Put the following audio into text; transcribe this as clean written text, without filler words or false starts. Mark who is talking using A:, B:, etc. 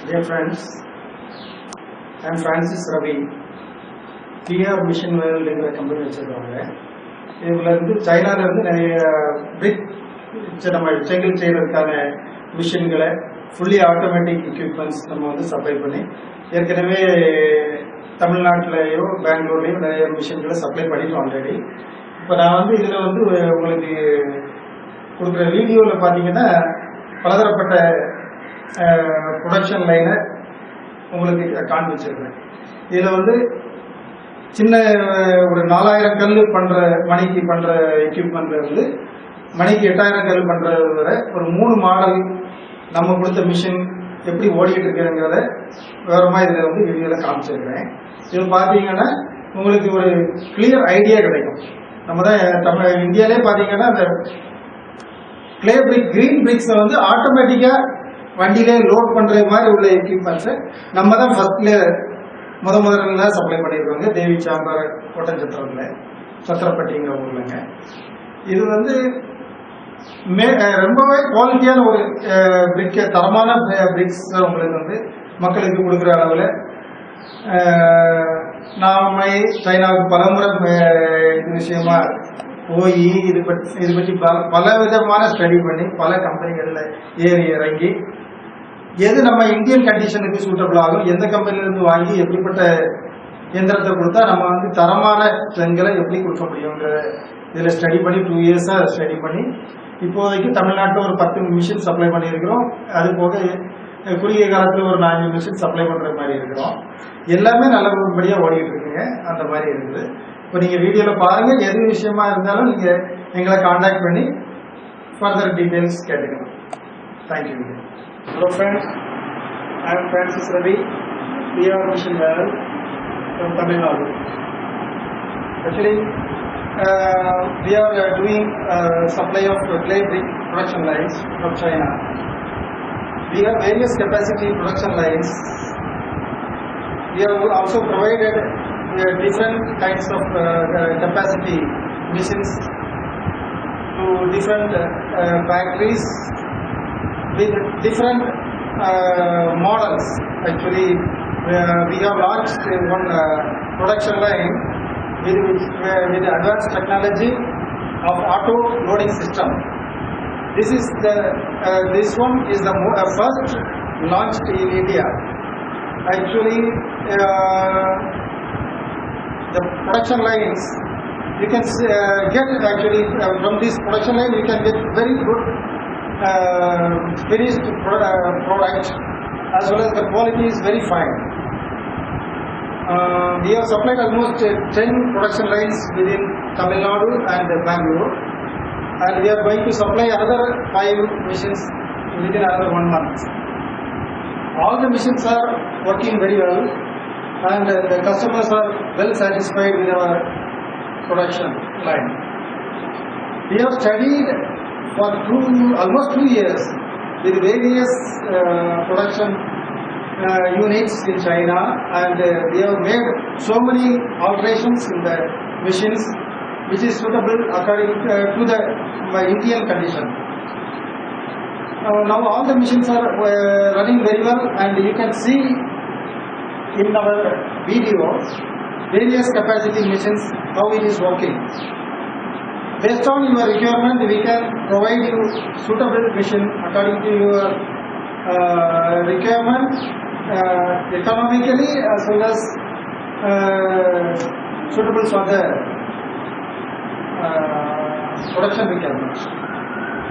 A: Dear friends, I am Francis Ravi. PR Mission World என்கிற company வச்சிருக்காங்க. இதில் இருந்து சைனாவிலேருந்து நிறைய பிரிக் நம்ம செங்கல் செய்கிறதுக்கான மிஷின்களை ஃபுல்லி ஆட்டோமேட்டிக் எக்யூப்மெண்ட்ஸ் நம்ம வந்து சப்ளை பண்ணி ஏற்கனவே தமிழ்நாட்டிலையோ பெங்களூர்லேயோ நிறைய மிஷின்களை சப்ளை பண்ணிட்டோம் ஆல்ரெடி. இப்போ நான் வந்து இதில் வந்து உங்களுக்கு கொடுக்குற வீடியோவில் பார்த்தீங்கன்னா பலதரப்பட்ட ப்ரொடக்ஷன் லைனை உங்களுக்கு காண்பிச்சிருக்கேன். இதில் வந்து சின்ன ஒரு 4000 கல் பண்ணுற மணிக்கு பண்ணுற எக்யூப்மெண்ட்ல இருந்து மணிக்கு 8000 கல் பண்ணுறது வரை ஒரு 3 மாடல் நம்ம கொடுத்த மிஷின் எப்படி ஓடிக்கிட்டு இருக்குங்கிறத விவரமாக இதில் வந்து வீடியோவில் காமிச்சிருக்கிறேன். இது பார்த்தீங்கன்னா உங்களுக்கு ஒரு கிளியர் ஐடியா கிடைக்கும். நம்ம தான் இந்தியாவிலே பார்த்தீங்கன்னா அந்த கிளே பிரிக் கிரீன் பிரிக்ஸை வந்து ஆட்டோமேட்டிக்காக வண்டியிலே லோட் பண்ணுற மாதிரி உள்ள எக்யூப்மெண்ட்ஸை நம்ம தான் ஃபர்ஸ்ட்ல முதல்ல சப்ளை பண்ணியிருக்கோங்க. தேவி சாம்பார் கோட்டஞ்சத்திரத்தில் சத்திரப்பட்டிங்கிற ஊர்லங்க. இது வந்து ரொம்பவே குவாலிட்டியான ஒரு பிரிக், தரமான பிரிக்ஸ் உங்களுக்கு வந்து மக்களுக்கு கொடுக்குற அளவில் நாம சைனாவுக்கு பலமுறை இது விஷயமா போய் இது பற்றி பல விதமான ஸ்டடி பண்ணி பல கம்பெனிகளில் ஏறி இறங்கி எது நம்ம இந்தியன் கண்டிஷனுக்கு சூட்டபிள் ஆகும், எந்த கம்பெனிலேருந்து வாங்கி எப்படிப்பட்ட இயந்திரத்தை கொடுத்தா நம்ம வந்து தரமான செங்கலை எப்படி கொடுக்க முடியுங்கிற இதில் ஸ்டடி பண்ணி 2 இயர்ஸாக ஸ்டடி பண்ணி இப்போதைக்கு தமிழ்நாட்டில் ஒரு 10 மிஷின் சப்ளை பண்ணியிருக்கிறோம். அது போக குறுகிய காலத்தில் ஒரு 4 மிஷின் சப்ளை பண்ணுற மாதிரி இருக்கிறோம். எல்லாமே நல்லபடியாக ஓடிக்கிட்டு இருக்குங்க. அந்த மாதிரி இருக்குது. இப்போ நீங்கள் வீடியோவில் பாருங்கள். எது விஷயமா இருந்தாலும் நீங்கள் எங்களை காண்டாக்ட் பண்ணி ஃபர்தர் டீட்டெயில்ஸ் கேட்டுக்கலாம். Thank you. Hello friends, I am Francis Ravi, PR Mission World from Tamil Nadu. Actually, we are doing supply of clay brick production lines from China. We have various capacity production lines. We have also provided different kinds of capacity missions to different factories with different models. Actually, we have launched one production line with advanced technology of auto loading system. This one is the first launched in India. Actually, the production lines you can get actually from this production line you can get very good finished product, as well as the quality is very fine. We have supplied almost 10 production lines within Tamil Nadu and Bangalore, and we are going to supply another 5 machines within another 1 month. All the machines are working very well, and the customers are well satisfied with our production line. We have studied for almost 2 years with various production units in China, and we have made so many alterations in the machines which is suitable according to the Indian condition. Now all the machines are running very well, and you can see in our video various capacity machines how it is working. Based on your requirement, we can provide you suitable machine according to your requirement, economically as well as suitable for the production requirements.